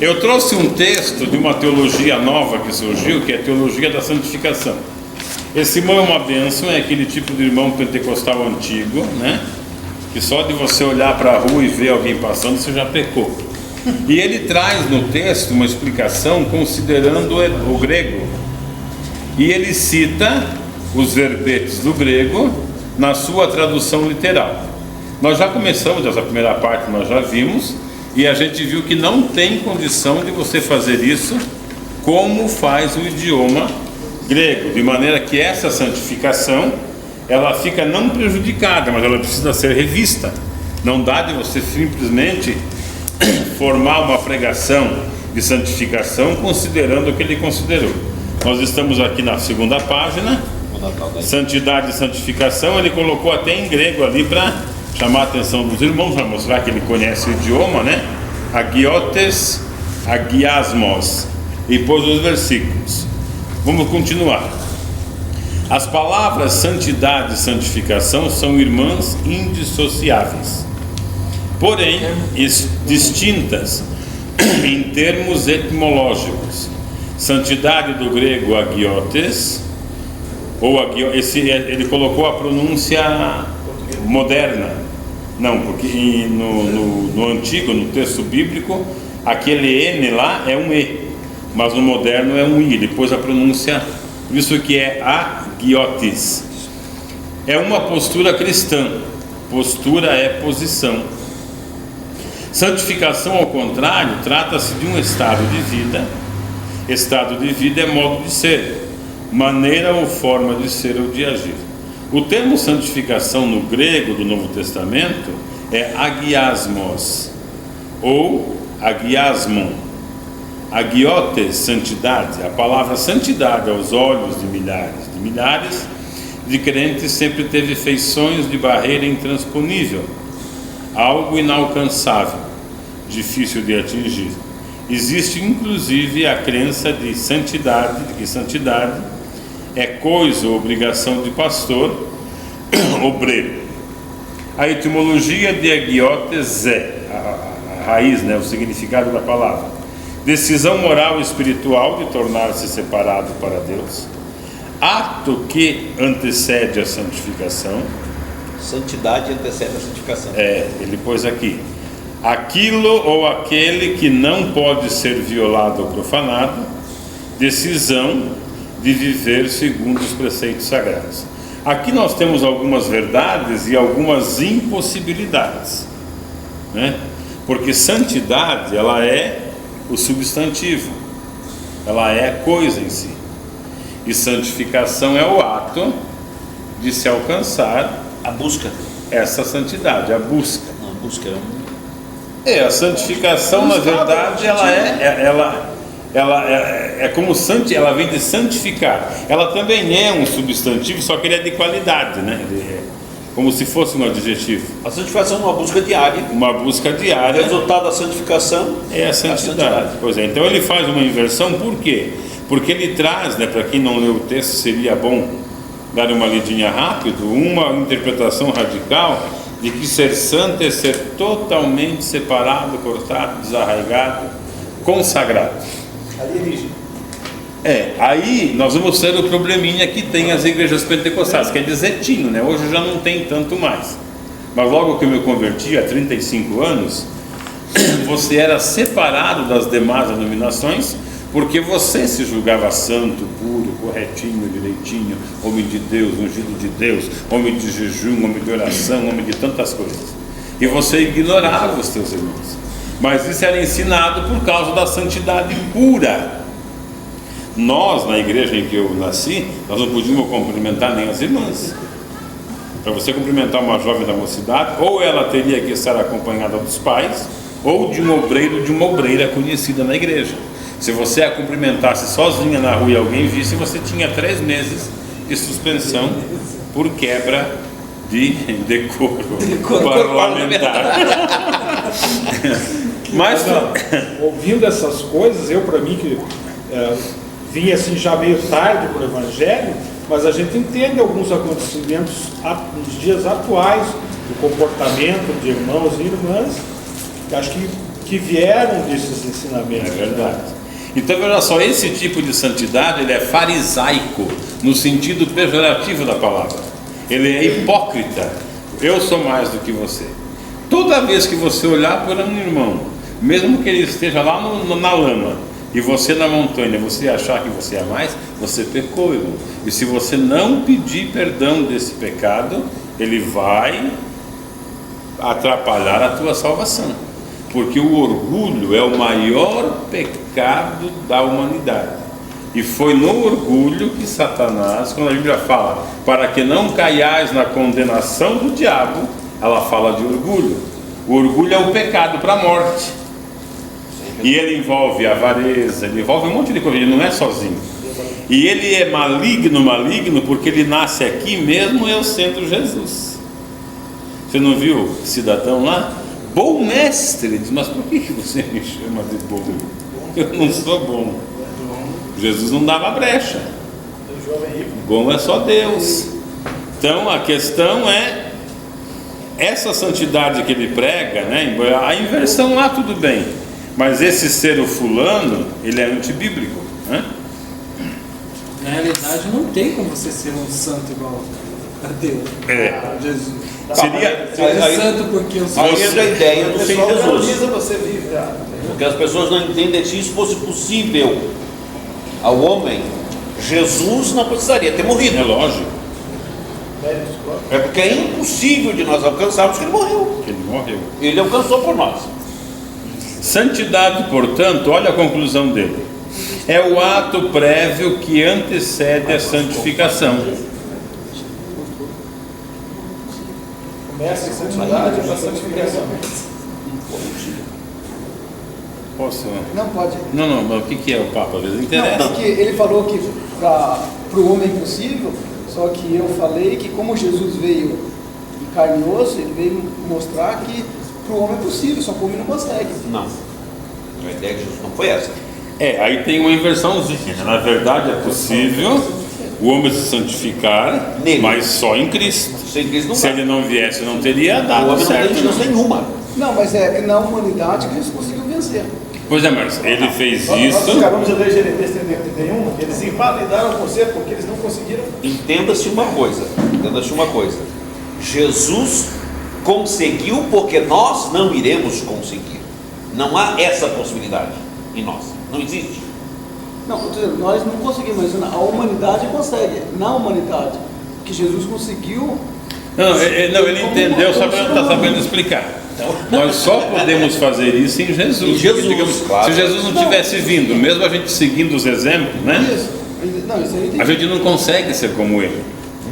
Eu trouxe um texto de uma teologia nova que surgiu, que é a teologia da santificação. Esse irmão é uma bênção, é aquele tipo de irmão pentecostal antigo, né? Que só de você olhar para a rua e ver alguém passando, você já pecou. E ele traz no texto uma explicação considerando o grego. E ele cita os verbetes do grego na sua tradução literal. Nós já começamos essa primeira parte, nós já vimos, e a gente viu que não tem condição de você fazer isso como faz o idioma grego, de maneira que essa santificação ela fica não prejudicada, mas ela precisa ser revista. Não dá de você simplesmente formar uma pregação de santificação considerando o que ele considerou. Nós estamos aqui na segunda página, santidade e santificação. Ele colocou até em grego ali para chamar a atenção dos irmãos, para mostrar que ele conhece o idioma, né? Agiotes, agiasmos, e pôs os versículos. Vamos continuar. As palavras santidade e santificação são irmãs indissociáveis, porém distintas em termos etimológicos. Santidade do grego agiotes, ele colocou a pronúncia moderna. Não, porque no antigo, no texto bíblico, aquele N lá é um E, mas no moderno é um I. Ele pôs a pronúncia, por isso que é agiotes. É uma postura cristã. Postura é posição. Santificação, ao contrário, trata-se de um estado de vida. Estado de vida é modo de ser, maneira ou forma de ser ou de agir. O termo santificação no grego do Novo Testamento é agiasmos ou agiasmon. Agiotes, santidade. A palavra santidade aos olhos de milhares de crentes sempre teve feições de barreira intransponível, algo inalcançável, difícil de atingir. Existe inclusive a crença de que santidade é coisa ou obrigação de pastor, obreiro. A etimologia de agiotes é a raiz, né, o significado da palavra: decisão moral e espiritual de tornar-se separado para Deus, ato que antecede a santificação. Santidade antecede a santificação. Ele pôs aqui: aquilo ou aquele que não pode ser violado ou profanado, decisão de viver segundo os preceitos sagrados. Aqui nós temos algumas verdades e algumas impossibilidades, né? Porque santidade, ela é o substantivo, ela é a coisa em si, e santificação é o ato de se alcançar a busca, essa santidade, a busca. Não, a busca é a santificação, na verdade, ela é como ela vem de santificar. Ela também é um substantivo, só que ele é de qualidade, né? Ele é como se fosse um adjetivo. A santificação é uma busca diária. Uma busca diária. O resultado da santificação é a santidade. Pois é, então ele faz uma inversão, por quê? Porque ele traz, né, para quem não leu o texto, seria bom dar uma lidinha rápido, uma interpretação radical de que ser santo é ser totalmente separado, cortado, desarraigado, consagrado. Alienígena. Aí nós vamos ter o probleminha que tem as igrejas pentecostais, quer dizer, tinha, né? Hoje já não tem tanto mais. Mas logo que eu me converti, há 35 anos, você era separado das demais denominações, porque você se julgava santo, puro, corretinho, direitinho, homem de Deus, ungido de Deus, homem de jejum, homem de oração, homem de tantas coisas. E você ignorava os teus irmãos. Mas isso era ensinado por causa da santidade pura. Nós, na igreja em que eu nasci, nós não podíamos cumprimentar nem as irmãs. Para você cumprimentar uma jovem da mocidade, ou ela teria que estar acompanhada dos pais, ou de um obreiro, de uma obreira conhecida na igreja. Se você a cumprimentasse sozinha na rua e alguém visse, você tinha 3 meses de suspensão por quebra de decoro parlamentar. Mas ouvindo essas coisas, para mim que vim assim já meio tarde para o Evangelho, mas a gente entende alguns acontecimentos nos dias atuais, do comportamento de irmãos e irmãs, que acho que que vieram desses É ensinamentos. verdade. Então, veja só, esse tipo de santidade, ele é farisaico, no sentido pejorativo da palavra. Ele é hipócrita. Eu sou mais do que você. Toda vez que você olhar para um irmão, mesmo que ele esteja lá na lama, e você na montanha, você achar que você é mais, você pecou, irmão. E se você não pedir perdão desse pecado, ele vai atrapalhar a tua salvação. Porque o orgulho é o maior pecado da humanidade. E foi no orgulho que Satanás, quando a Bíblia fala, para que não caiais na condenação do diabo, ela fala de orgulho. O orgulho é o pecado para a morte. E ele envolve avareza, ele envolve um monte de coisa, ele não é sozinho. E ele é maligno, porque ele nasce aqui mesmo eu sendo Jesus. Você não viu o cidadão lá? Bom mestre. Ele diz, mas por que você me chama de bom? Eu não sou bom. Jesus não dava brecha. Bom é só Deus. Então a questão é essa santidade que ele prega, né? A inversão lá tudo bem, mas esse ser o fulano, ele é antibíblico, né? Na realidade, não tem como você ser um santo igual a Deus, a Jesus. Seria Você é santo porque eu sou. Aí entra a ideia do sem Jesus. Você vive. Porque as pessoas não entendem que se isso fosse possível ao homem, Jesus não precisaria ter morrido. é lógico É porque é impossível de nós alcançarmos que ele morreu. que ele morreu. Ele alcançou por nós. Santidade, portanto, olha a conclusão dele, é o ato prévio que antecede a santificação. Começa a santidade para a santificação. Posso? Não pode. Não, mas o que é o Papa? Às vezes Não, interessa. porque ele falou que para o homem é impossível, só que eu falei que como Jesus veio em carne e osso, ele veio mostrar que para o homem é possível, só que o homem não consegue. Não. A ideia de Jesus não foi essa. Aí tem uma inversãozinha. Na verdade é possível o homem se santificar, Nele. mas só em Cristo. Sem Cristo não Se dá. ele não viesse, não teria O dado homem não certo. tem chance nenhuma. Não, mas é na humanidade que Jesus conseguiu vencer. Pois é, Marcos, ele fez Nós isso. acabamos de ler Jeremias 31, eles invalidaram você porque eles não conseguiram. Entenda-se uma coisa. Jesus conseguiu porque nós não iremos conseguir. Não há essa possibilidade em nós. Não existe. Não, eu tô dizendo, nós não conseguimos, mas a humanidade consegue. Na humanidade, que Jesus conseguiu. Não, ele entendeu, só que ele não está sabendo explicar. Nós só podemos fazer isso em Jesus. Em Jesus, Porque, digamos, claro. se Jesus não tivesse vindo, mesmo a gente seguindo os exemplos, né? Isso. Não, isso aí eu entendi. A gente não consegue ser como ele.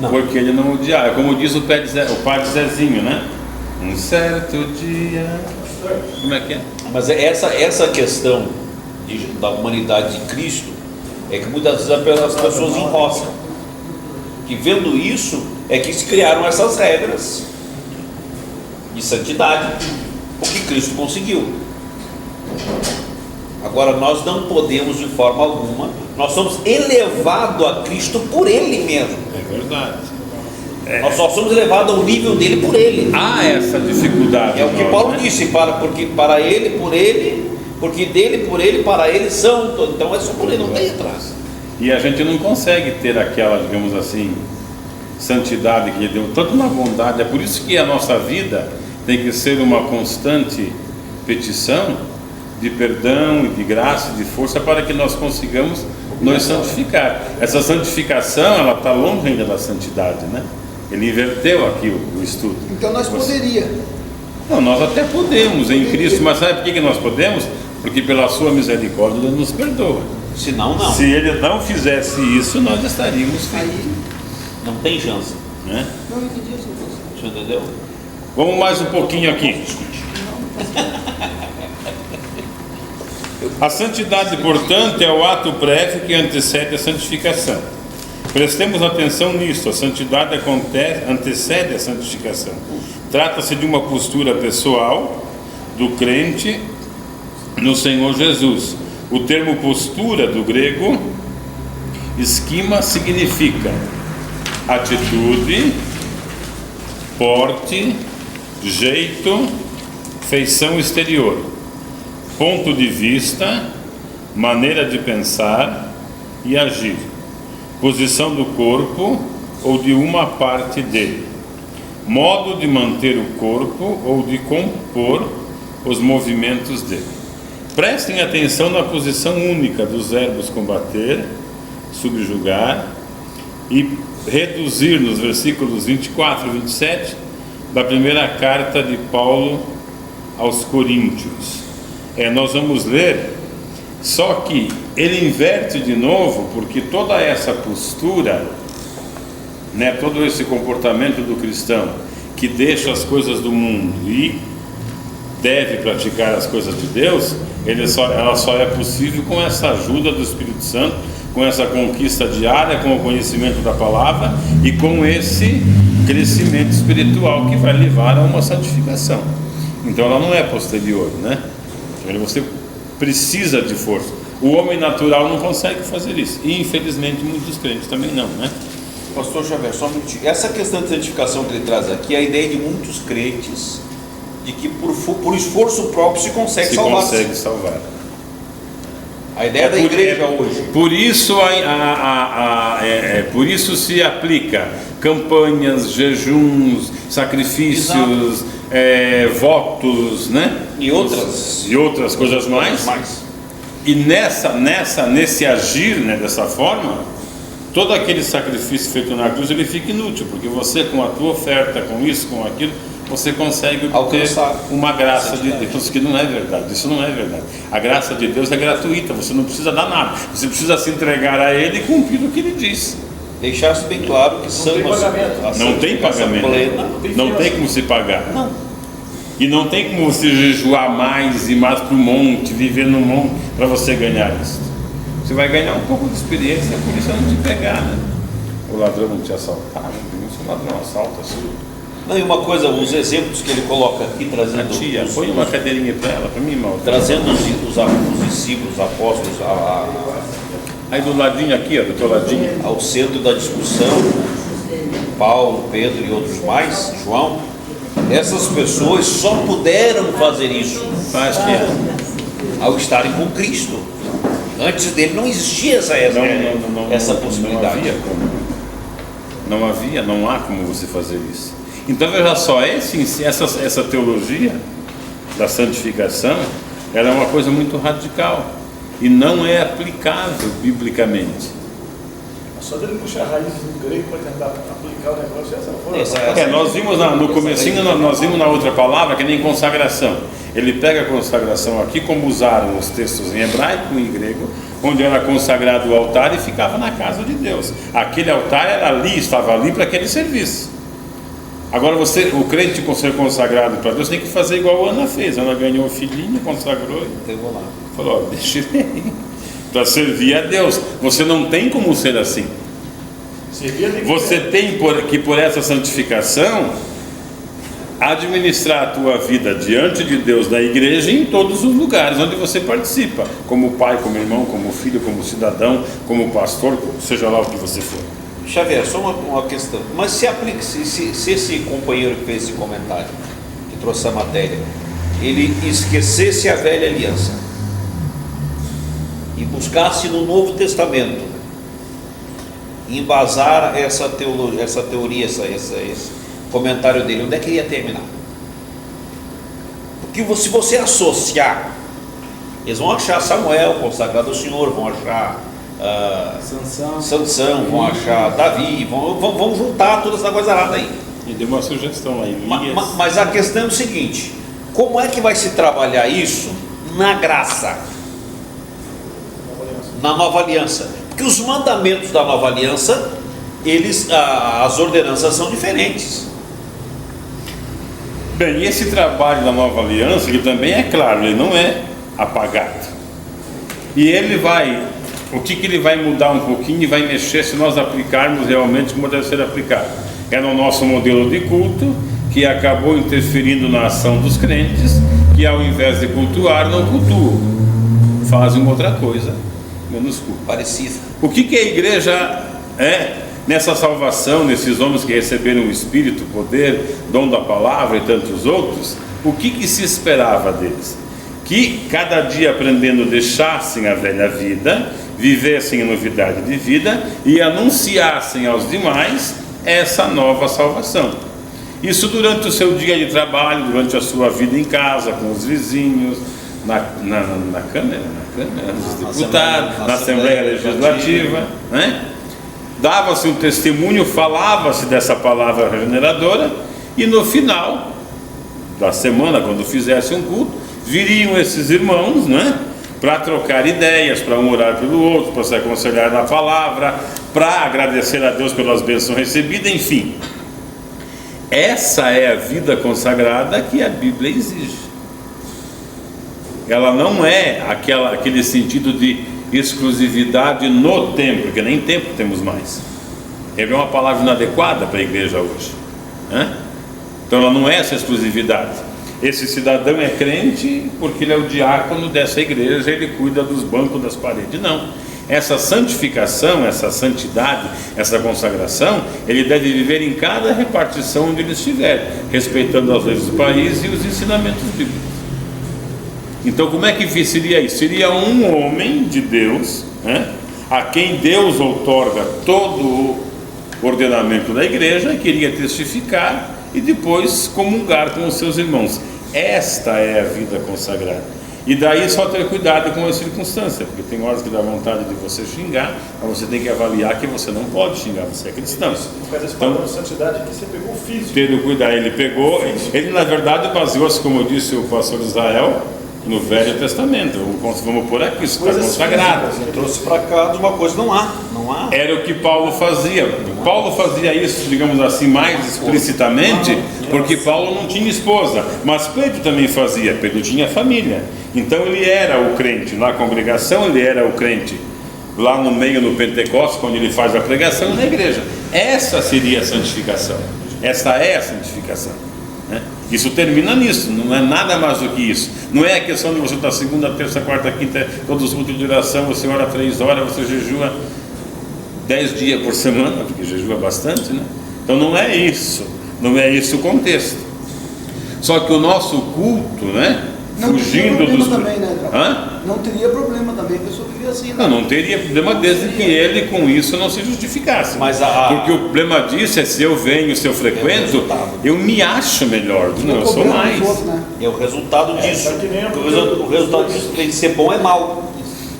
Não. Porque ele não odiava. É como diz o padre Zezinho, né? Um certo dia. Como é que é? Mas essa questão da humanidade de Cristo é que muitas vezes as pessoas enroscam. Que vendo isso é que se criaram essas regras de santidade, o que Cristo conseguiu. Agora nós não podemos de forma alguma, nós somos elevados a Cristo por Ele mesmo. É verdade. Nós só somos elevados ao nível dele por Ele. Há essa dificuldade. É o que nós, Paulo né? disse, porque para Ele, por Ele, porque dele, por Ele, para Ele são todos. Então é só por Ele, não tem atrás. E a gente não consegue ter aquela, digamos assim, santidade que ele deu, tanto na bondade. É por isso que a nossa vida tem que ser uma constante petição de perdão e de graça e de força para que nós consigamos nos santificar. Essa santificação, ela está longe ainda da santidade, né? Ele inverteu aqui o estudo. Então nós poderíamos. Não, nós até podemos em Cristo, mas sabe por que nós podemos? Porque pela sua misericórdia Ele nos perdoa. Senão, não. Se Ele não fizesse isso, nós estaríamos fritos, Aí, Não tem chance. né? não entendi isso. Você entendeu? Vamos mais um pouquinho aqui. A santidade, portanto, é o ato prévio que antecede a santificação. Prestemos atenção nisso. A santidade antecede a santificação. Trata-se de uma postura pessoal do crente no Senhor Jesus. O termo postura do grego, esquema, significa atitude, porte, jeito, feição exterior. ponto de vista, maneira de pensar e agir, posição do corpo ou de uma parte dele, modo de manter o corpo ou de compor os movimentos dele. Prestem atenção na posição única dos verbos combater, subjugar e reduzir, nos versículos 24 e 27 da primeira carta de Paulo aos Coríntios. Nós vamos ler, só que ele inverte de novo, porque toda essa postura, né, todo esse comportamento do cristão que deixa as coisas do mundo e deve praticar as coisas de Deus, ela só é possível com essa ajuda do Espírito Santo, com essa conquista diária, com o conhecimento da palavra e com esse crescimento espiritual que vai levar a uma santificação. Então ela não é posterior, né? Você precisa de força. O homem natural não consegue fazer isso, e infelizmente muitos crentes também não, né? Pastor Xavier, só um minutinho. Essa questão de santificação que ele traz aqui é a ideia de muitos crentes de que por esforço próprio se consegue salvar. Se consegue salvar. A ideia da igreja hoje. Por isso, por isso se aplica campanhas, jejuns, sacrifícios, votos, né? E outras coisas mais. E nesse agir, né, dessa forma, todo aquele sacrifício feito na cruz ele fica inútil, porque você, com a tua oferta, com isso, com aquilo, você consegue obter uma graça de Deus, que não é verdade. Isso não é verdade. A graça de Deus é gratuita, você não precisa dar nada, você precisa se entregar a Ele e cumprir o que Ele diz. Deixar-se bem claro que não tem pagamento, não tem como se pagar. Não. E não tem como você jejuar mais e mais para o monte, viver no monte, para você ganhar isso. Você vai ganhar um pouco de experiência, por isso não te pegar, né? O ladrão não te assaltar, o ladrão assalta assim. Não, e uma coisa, os exemplos que ele coloca aqui, trazendo... Tia, põe uma cadeirinha para ela, para mim, mal. Trazendo os discípulos, os apóstolos, aí do ladinho aqui, ó, do teu ladinho. Ao centro da discussão, Paulo, Pedro e outros mais, João, essas pessoas só puderam fazer isso ao estarem com Cristo. Antes dele não existia essa possibilidade. Não há como você fazer isso. Então veja só, essa teologia da santificação, ela é uma coisa muito radical e não é aplicável biblicamente. Só dele puxar raízes do grego para tentar aplicar o negócio, nós vimos no comecinho, nós vimos na outra palavra que nem consagração. Ele pega a consagração aqui, como usaram os textos em hebraico e em grego, onde era consagrado o altar e ficava na casa de Deus. Aquele altar estava ali para aquele serviço. Agora o crente ser consagrado para Deus tem que fazer igual a Ana fez. Ana ganhou o filhinho, consagrou e falou, deixa ele aí, para servir a Deus. Você não tem como ser assim. Você tem que por essa santificação administrar a tua vida diante de Deus, na igreja e em todos os lugares onde você participa, como pai, como irmão, como filho, como cidadão, como pastor, seja lá o que você for. Xavier, só uma questão. Mas se esse companheiro que fez esse comentário, que trouxe essa matéria, ele esquecesse a velha aliança e buscasse no Novo Testamento embasar essa teoria, esse comentário dele, onde é que ele ia terminar? Porque se você associar, eles vão achar Samuel consagrado ao Senhor, vão achar Sansão, vão achar Davi, vão juntar todas as coisas erradas aí. E deu uma sugestão aí. Mas a questão é o seguinte: como é que vai se trabalhar isso na graça, na nova aliança? Porque os mandamentos da nova aliança, as ordenanças são diferentes. Bem, esse trabalho da nova aliança, ele também é claro, ele não é apagado. E ele o que ele vai mudar um pouquinho e vai mexer se nós aplicarmos realmente como deve ser aplicado? É no nosso modelo de culto, que acabou interferindo na ação dos crentes, que ao invés de cultuar, não cultuam, fazem outra coisa, menos culto. Parecido. O que a igreja nessa salvação, nesses homens que receberam o Espírito, o poder, dom da palavra e tantos outros, o que se esperava deles? que cada dia aprendendo deixassem a velha vida, vivessem em novidade de vida e anunciassem aos demais essa nova salvação. Isso durante o seu dia de trabalho, durante a sua vida em casa, com os vizinhos, na Câmara dos Deputados, na Assembleia Legislativa, né? Dava-se um testemunho, falava-se dessa palavra regeneradora, e no final da semana, quando fizesse um culto, viriam esses irmãos, né, para trocar ideias, para um orar pelo outro, para se aconselhar na palavra, para agradecer a Deus pelas bênçãos recebidas, enfim. Essa é a vida consagrada que a Bíblia exige. Ela não é aquele sentido de exclusividade no tempo, porque nem tempo temos mais. É uma palavra inadequada para a igreja hoje, né? Então ela não é essa exclusividade. Esse cidadão é crente porque ele é o diácono dessa igreja, ele cuida dos bancos, das paredes. Não. Essa santificação, essa santidade, essa consagração, ele deve viver em cada repartição onde ele estiver, respeitando as leis do país e os ensinamentos bíblicos. Então como é que seria isso? Seria um homem de Deus, né, a quem Deus outorga todo o ordenamento da igreja, que iria testificar e depois comungar com os seus irmãos. Esta é a vida consagrada. E daí só ter cuidado com as circunstâncias, porque tem horas que dá vontade de você xingar, mas você tem que avaliar que você não pode xingar, você é cristão. Então, santidade aqui, você pegou o físico. Ter o cuidado, ele na verdade baseou-se, como eu disse o pastor Israel, no Velho Testamento. Vamos por aqui, isso está consagrado. Trouxe para cá de uma coisa, não há. Era o que Paulo fazia. Paulo fazia isso, digamos assim, mais explicitamente, porque Paulo não tinha esposa, mas Pedro também fazia. Pedro tinha família, então ele era o crente na congregação, ele era o crente lá no meio, no Pentecostes, quando ele faz a pregação na igreja. Essa seria a santificação. Essa é a santificação, né? Isso termina nisso, não é nada mais do que isso. Não é a questão de você estar segunda, terça, quarta, quinta, todos os cultos de oração, você ora 3 horas, você jejua 10 dias por semana, porque jejua bastante, né? Então não é isso o contexto. Só que o nosso culto, né? Não fugindo teria dos... também, né, Hã? Não teria problema também a pessoa viver assim, né? Não teria problema desde que ele com isso não se justificasse. Mas porque o problema disso é se eu venho, se eu frequento, eu me acho melhor, não, eu sou mais. Outros, né? é o resultado disso. O resultado disso tem de ser bom é mal.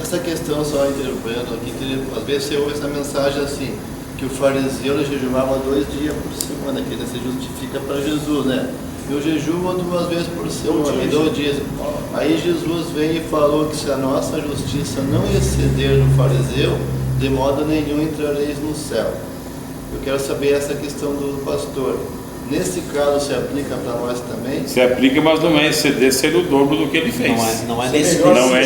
Essa questão, só interrompendo aqui, às vezes você ouve essa mensagem assim, que o fariseu jejuava 2 dias por semana, que ele se justifica para Jesus, né? Eu jejuo 2 vezes por semana, 2 dias. Aí Jesus veio e falou que se a nossa justiça não exceder do fariseu, de modo nenhum entrareis no céu. Eu quero saber essa questão do pastor. Nesse caso se aplica para nós também? Se aplica, mas não é exceder ser o dobro do que ele fez. Não é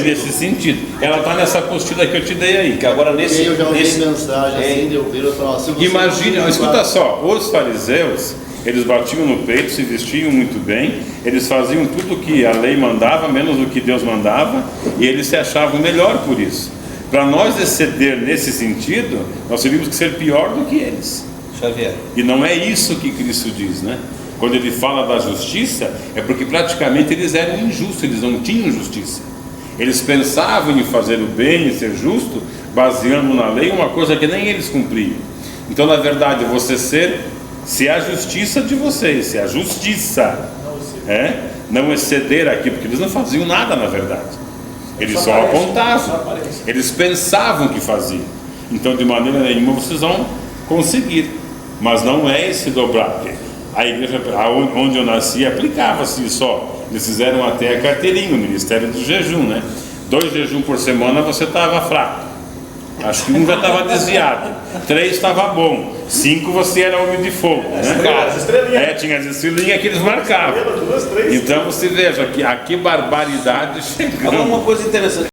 nesse sentido. Ela está nessa apostila que eu te dei aí. Que agora nesse... Eu já ouvi mensagem assim, eu falo assim... Imagina, escuta só, os fariseus, eles batiam no peito, se vestiam muito bem, eles faziam tudo o que a lei mandava, menos o que Deus mandava, e eles se achavam melhor por isso. Para nós exceder nesse sentido, nós teríamos que ser pior do que eles. Xavier. E não é isso que Cristo diz, né? Quando ele fala da justiça, é porque praticamente eles eram injustos, eles não tinham justiça. Eles pensavam em fazer o bem e ser justo, baseando na lei uma coisa que nem eles cumpriam. Então, na verdade, se a justiça de vocês, se a justiça não exceder aqui, porque eles não faziam nada na verdade, eles só apontavam, eles pensavam que faziam. Então, de maneira nenhuma vocês vão conseguir, mas não é esse dobrar. A igreja onde eu nasci aplicava-se isso só. Eles fizeram até a carteirinha, o Ministério do Jejum, né? 2 jejum por semana você estava fraco. Acho que 1 já estava desviado, 3 estava bom, 5 você era homem de fogo, né? Tinha as estrelinhas que eles marcavam. Então você veja que a que barbaridade chegou. Agora uma coisa interessante.